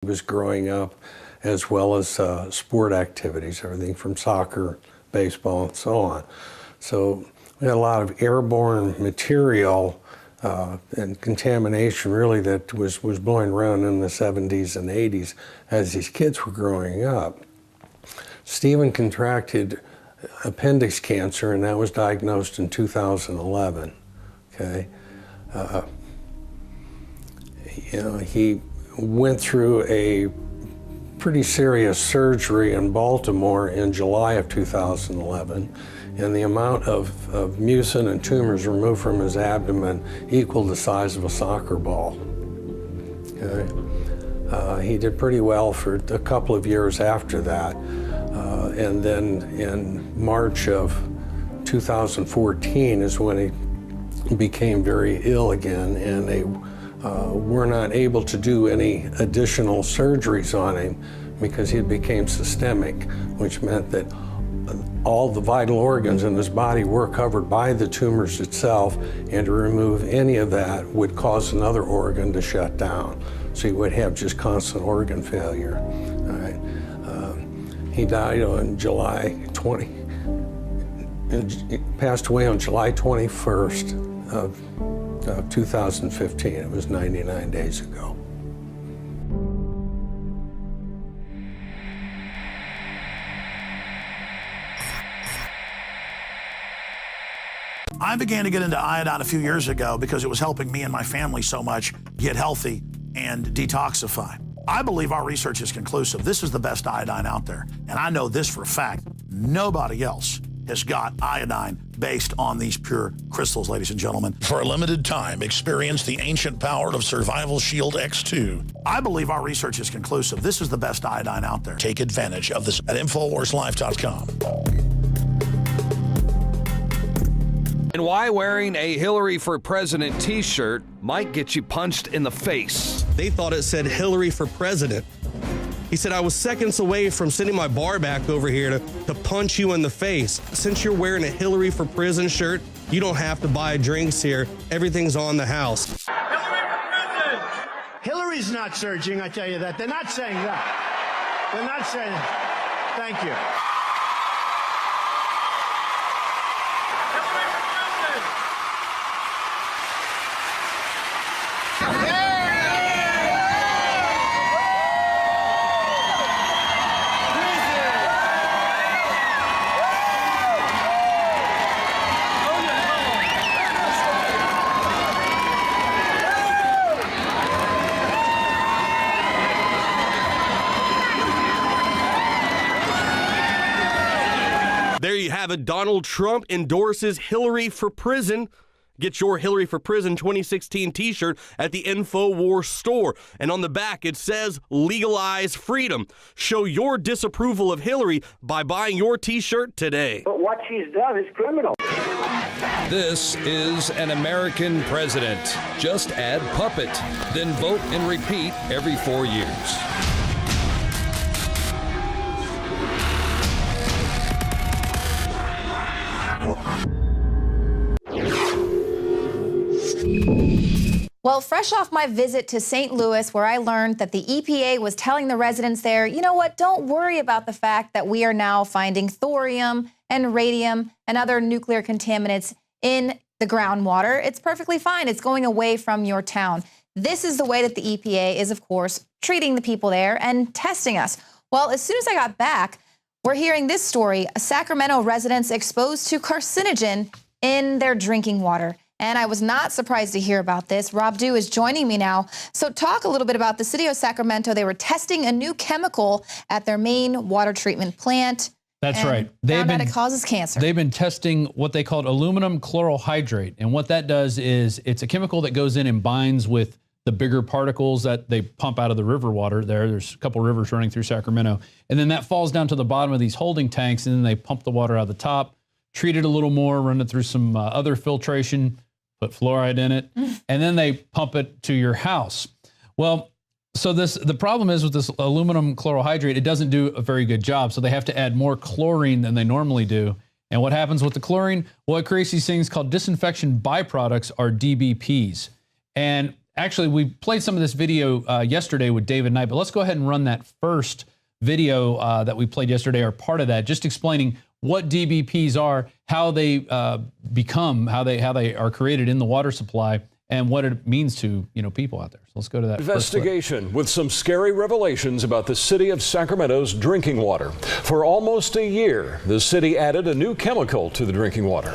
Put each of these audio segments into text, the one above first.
was growing up, as well as sport activities, everything from soccer, baseball, and so on. So we had a lot of airborne material and contamination really that was blowing around in the 70s and 80s as these kids were growing up. Stephen contracted appendix cancer, and that was diagnosed in 2011. Okay, he went through a pretty serious surgery in Baltimore in July of 2011, and the amount of mucin and tumors removed from his abdomen equaled the size of a soccer ball. Okay. He did pretty well for a couple of years after that, and then in March of 2014 is when he became very ill again, and they were not able to do any additional surgeries on him because he became systemic, which meant that all the vital organs in his body were covered by the tumors itself, and to remove any of that would cause another organ to shut down. So he would have just constant organ failure. All right. He died on July 20, and passed away on July 21st of 2015. It was 99 days ago. I began to get into iodine a few years ago because it was helping me and my family so much get healthy and detoxify. I believe our research is conclusive. This is the best iodine out there. And I know this for a fact. Nobody else has got iodine based on these pure crystals, ladies and gentlemen. For a limited time, experience the ancient power of Survival Shield X2. I believe our research is conclusive. This is the best iodine out there. Take advantage of this at InfoWarsLife.com. And why wearing a Hillary for President t-shirt might get you punched in the face. They thought it said Hillary for President. He said, I was seconds away from sending my bar back over here to punch you in the face. Since you're wearing a Hillary for Prison shirt, you don't have to buy drinks here. Everything's on the house. Hillary for President! Hillary's not surging, I tell you that. They're not saying that. They're not saying that. Thank you. There you have it. Donald Trump endorses Hillary for Prison. Get your Hillary for Prison 2016 t-shirt at the InfoWars store. And on the back, it says, legalize freedom. Show your disapproval of Hillary by buying your t-shirt today. But what she's done is criminal. This is an American president. Just add puppet, then vote and repeat every 4 years. Well, fresh off my visit to St. Louis, where I learned that the EPA was telling the residents there, you know what, don't worry about the fact that we are now finding thorium and radium and other nuclear contaminants in the groundwater. It's perfectly fine. It's going away from your town. This is the way that the EPA is, of course, treating the people there and testing us. Well, as soon as I got back, we're hearing this story, Sacramento residents exposed to carcinogen in their drinking water. And I was not surprised to hear about this. Rob Dew is joining me now. So talk a little bit about the city of Sacramento. They were testing a new chemical at their main water treatment plant. That's right. Found out it causes cancer. They've been testing what they called aluminum chlorohydrate. And what that does is it's a chemical that goes in and binds with the bigger particles that they pump out of the river water there. There's a couple rivers running through Sacramento. And then that falls down to the bottom of these holding tanks, and then they pump the water out of the top, treat it a little more, run it through some other filtration, put fluoride in it, and then they pump it to your house. Well, so the problem is with this aluminum chlorohydrate, it doesn't do a very good job. So they have to add more chlorine than they normally do. And what happens with the chlorine? Well, it creates these things called disinfection byproducts, or DBPs. And actually, we played some of this video yesterday with David Knight, but let's go ahead and run that first video that we played yesterday, or part of that, just explaining what DBPs are, how they become, how they are created in the water supply, and what it means to people out there. So let's go to that investigation with some scary revelations about the city of Sacramento's drinking water. For almost a year, the city added a new chemical to the drinking water.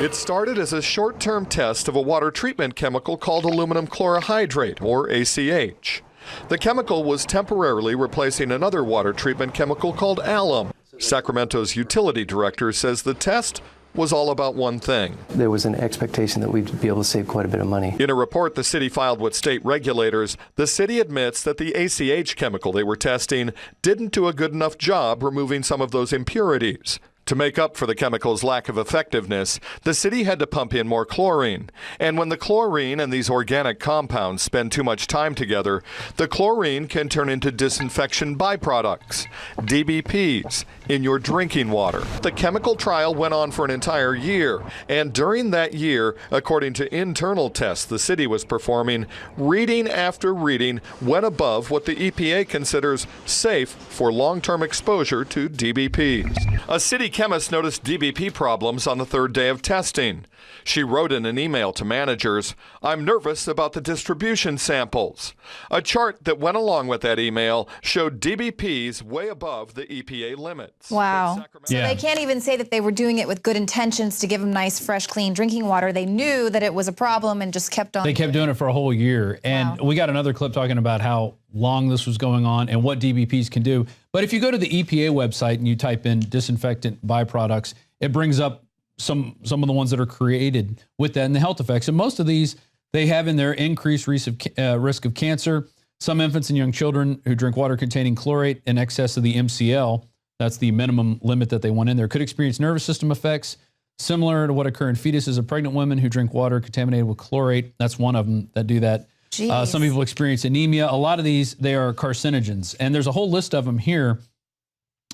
It started as a short-term test of a water treatment chemical called aluminum chlorohydrate, or ACH. The chemical was temporarily replacing another water treatment chemical called alum. Sacramento's utility director says the test was all about one thing. There was an expectation that we'd be able to save quite a bit of money. In a report the city filed with state regulators, the city admits that the ACH chemical they were testing didn't do a good enough job removing some of those impurities. To make up for the chemical's lack of effectiveness, the city had to pump in more chlorine. And when the chlorine and these organic compounds spend too much time together, the chlorine can turn into disinfection byproducts, DBPs, in your drinking water. The chemical trial went on for an entire year, and during that year, according to internal tests the city was performing, reading after reading went above what the EPA considers safe for long-term exposure to DBPs. A city chemist noticed DBP problems on the third day of testing. She wrote in an email to managers, "I'm nervous about the distribution samples." A chart that went along with that email showed DBPs way above the EPA limits. Wow. So they can't even say that they were doing it with good intentions to give them nice, fresh, clean drinking water. They knew that it was a problem and just kept on. They kept doing it for a whole year. And we got another clip talking about how long this was going on and what DBPs can do. But if you go to the EPA website and you type in disinfectant byproducts, it brings up some of the ones that are created with that and the health effects. And most of these, they have in there increased risk of cancer. Some infants and young children who drink water containing chlorate in excess of the MCL, that's the minimum limit that they want in there, could experience nervous system effects similar to what occur in fetuses of pregnant women who drink water contaminated with chlorate. That's one of them that do that. Some people experience anemia. A lot of these, they are carcinogens. And there's a whole list of them here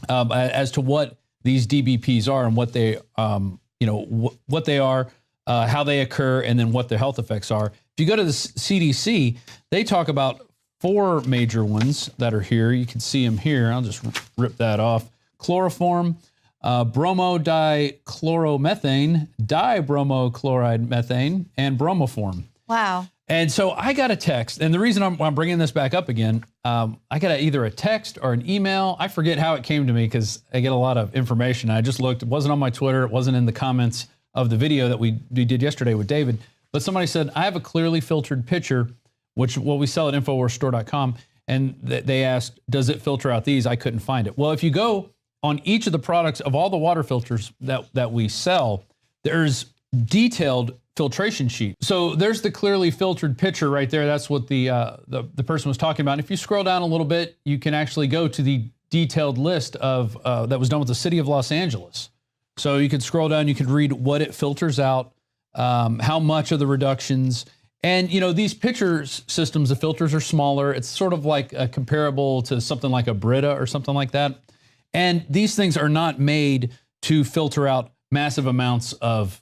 as to what these DBPs are and what they, what they are, how they occur, and then what their health effects are. If you go to the CDC, they talk about 4 major ones that are here. You can see them here. I'll just rip that off. Chloroform, bromodichloromethane, dibromochloride methane, and bromoform. Wow. And so I got a text, and the reason I'm bringing this back up again, I got either a text or an email. I forget how it came to me because I get a lot of information. I just looked. It wasn't on my Twitter. It wasn't in the comments of the video that we did yesterday with David. But somebody said, I have a clearly filtered pitcher, what we sell at InfoWarsStore.com, and they asked, does it filter out these? I couldn't find it. Well, if you go on each of the products of all the water filters that we sell, there's detailed filtration sheet. So there's the clearly filtered pitcher right there. That's what the person was talking about. And if you scroll down a little bit, you can actually go to the detailed list of that was done with the city of Los Angeles. So you could scroll down, you could read what it filters out, how much of the reductions. And these pitcher systems, the filters are smaller. It's sort of like comparable to something like a Brita or something like that. And these things are not made to filter out massive amounts of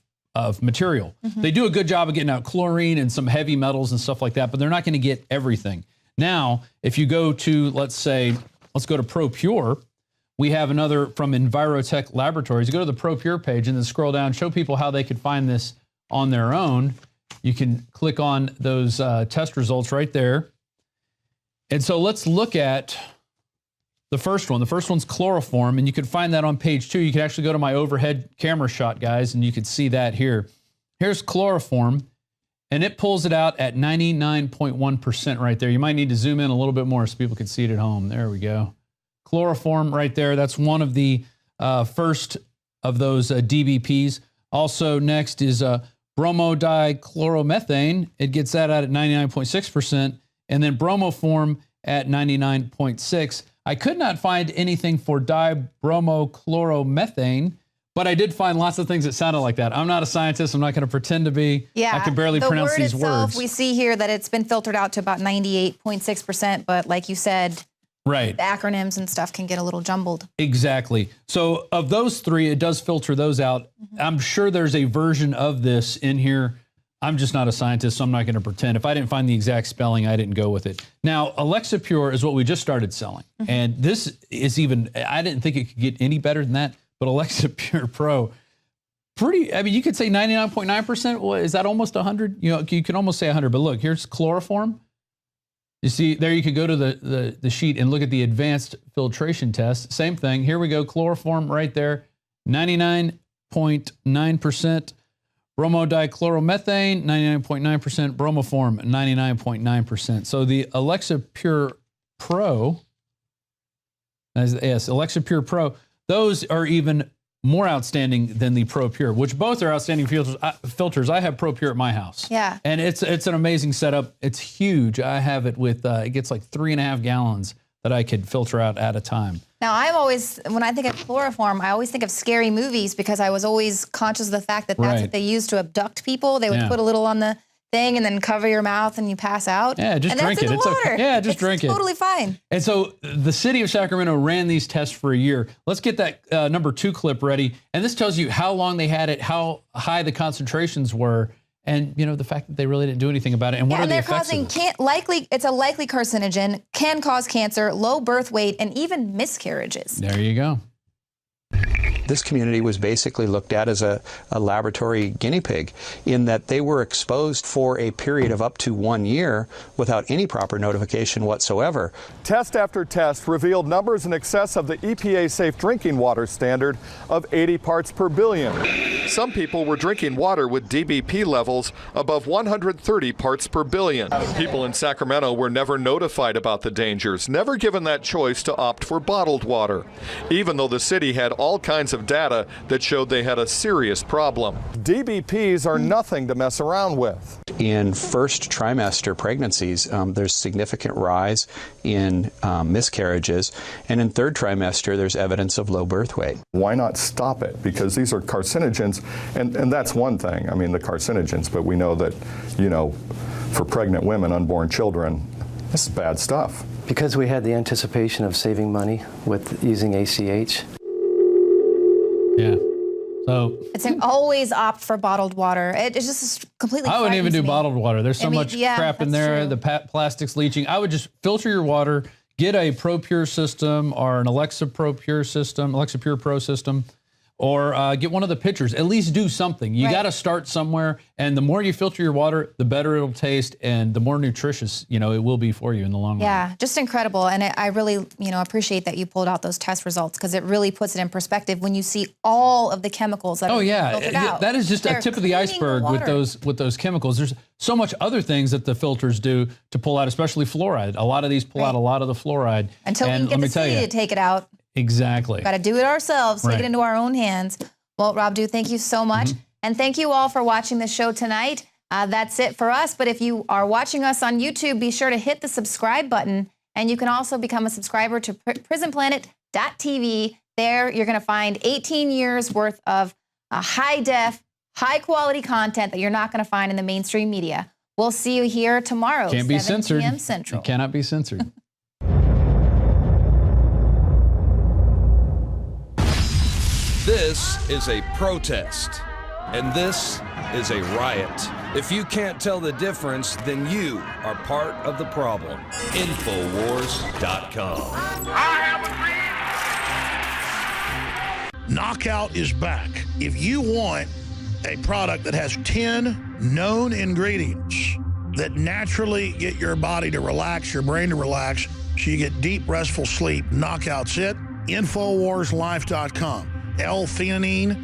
material. They do a good job of getting out chlorine and some heavy metals and stuff like that, but they're not going to get everything. Now, if you go to, let's go to ProPure. We have another from Envirotech Laboratories. You go to the ProPure page and then scroll down, show people how they could find this on their own. You can click on those test results right there. And so let's look at the first one. The first one's chloroform, and you can find that on page 2. You can actually go to my overhead camera shot, guys, and you can see that here. Here's chloroform, and it pulls it out at 99.1% right there. You might need to zoom in a little bit more so people can see it at home. There we go. Chloroform right there. That's one of the first of those DBPs. Also next is bromodichloromethane. It gets that out at 99.6%, and then bromoform at 99.6%. I could not find anything for dibromochloromethane, but I did find lots of things that sounded like that. I'm not a scientist. I'm not going to pretend to be. Yeah, I can barely pronounce these words. We see here that it's been filtered out to about 98.6%, but like you said, right, the acronyms and stuff can get a little jumbled. Exactly. So of those 3, it does filter those out. I'm sure there's a version of this in here I'm just not a scientist, so I'm not going to pretend. If I didn't find the exact spelling, I didn't go with it. Now, Alexa Pure is what we just started selling. And this is even, I didn't think it could get any better than that, but Alexa Pure Pro, pretty, I mean, you could say 99.9%. Well, is that almost 100? You know, you can almost say 100, but look, here's chloroform. You see, there you could go to the sheet and look at the advanced filtration test. Same thing. Here we go, chloroform right there, 99.9%. Bromodichloromethane, 99.9%. Bromoform, 99.9%. So the Alexa Pure Pro, yes, Alexa Pure Pro, those are even more outstanding than the Pro Pure, which both are outstanding filters. I have Pro Pure at my house. Yeah. And it's an amazing setup. It's huge. I have it with, it gets like 3.5 gallons that I could filter out at a time. Now, I'm always, when I think of chloroform, I always think of scary movies because I was always conscious of the fact that that's what they used to abduct people. They would put a little on the thing and then cover your mouth and you pass out. Yeah, just drink it. It's okay. Yeah, just drink it. It's totally fine. And so the city of Sacramento ran these tests for a year. Let's get that number 2 clip ready. And this tells you how long they had it, how high the concentrations were, and you know the fact that they really didn't do anything about it. And what are the effects of it? It's a likely carcinogen, can cause cancer, low birth weight, and even miscarriages. There you go. This community was basically looked at as a laboratory guinea pig in that they were exposed for a period of up to 1 year without any proper notification whatsoever. Test after test revealed numbers in excess of the EPA safe drinking water standard of 80 parts per billion. Some people were drinking water with DBP levels above 130 parts per billion. People in Sacramento were never notified about the dangers, never given that choice to opt for bottled water, even though the city had all kinds of data that showed they had a serious problem. DBPs are nothing to mess around with. In first trimester pregnancies, there's significant rise in miscarriages, and in third trimester, there's evidence of low birth weight. Why not stop it? Because these are carcinogens, and that's one thing, I mean, the carcinogens, but we know that, you know, for pregnant women, unborn children, this is bad stuff. Because we had the anticipation of saving money with using ACH. Yeah. So it's always opt for bottled water. It's just completely. I wouldn't even do bottled water. There's so much crap in there. True. The plastic's leaching. I would just filter your water, get a Pro Pure system or an Alexa Pro Pure system, Alexa Pure Pro system, or get one of the pitchers. At least do something. You got to start somewhere. And the more you filter your water, the better it'll taste, and the more nutritious, you know, it will be for you in the long run. Yeah, just incredible. And I really, you know, appreciate that you pulled out those test results because it really puts it in perspective when you see all of the chemicals that are filtered out. That is just a tip of the iceberg with those chemicals. There's so much other things that the filters do to pull out, especially fluoride. A lot of these pull out a lot of the fluoride. Until we can get the city to take it out. Exactly. Got to do it ourselves, take it into our own hands. Well, Rob Dew, thank you so much. And thank you all for watching the show tonight. That's it for us. But if you are watching us on YouTube, be sure to hit the subscribe button. And you can also become a subscriber to prisonplanet.tv. There, you're going to find 18 years worth of high-def, high-quality content that you're not going to find in the mainstream media. We'll see you here tomorrow, Can't be 7 censored. p.m. Central. It cannot be censored. This is a protest, and this is a riot. If you can't tell the difference, then you are part of the problem. INFOWARS.com. Knockout is back. If you want a product that has 10 known ingredients that naturally get your body to relax, your brain to relax, so you get deep, restful sleep, Knockout's it. INFOWARSLife.com. L-theanine,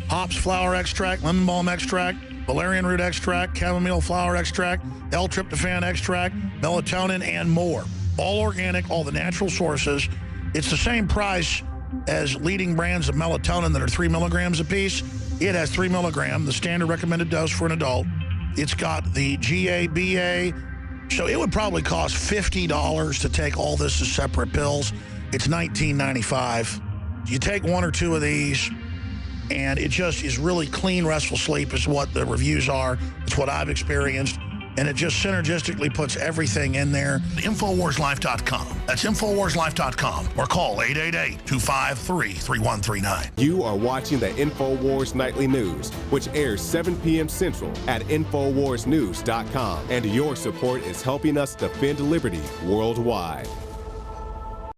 hops flower extract, lemon balm extract, valerian root extract, chamomile flower extract, L-tryptophan extract, melatonin, and more. All organic, all the natural sources. It's the same price as leading brands of melatonin that are 3 milligrams a piece. It has 3 milligrams, the standard recommended dose for an adult. It's got the GABA, so it would probably cost $50 to take all this as separate pills. It's $19.95. You take 1 or 2 of these, and it just is really clean, restful sleep is what the reviews are. It's what I've experienced. and it just synergistically puts everything in there. InfoWarsLife.com. That's InfoWarsLife.com, or call 888-253-3139. You are watching the InfoWars Nightly News, which airs 7 p.m. Central at InfoWarsNews.com. And your support is helping us defend liberty worldwide.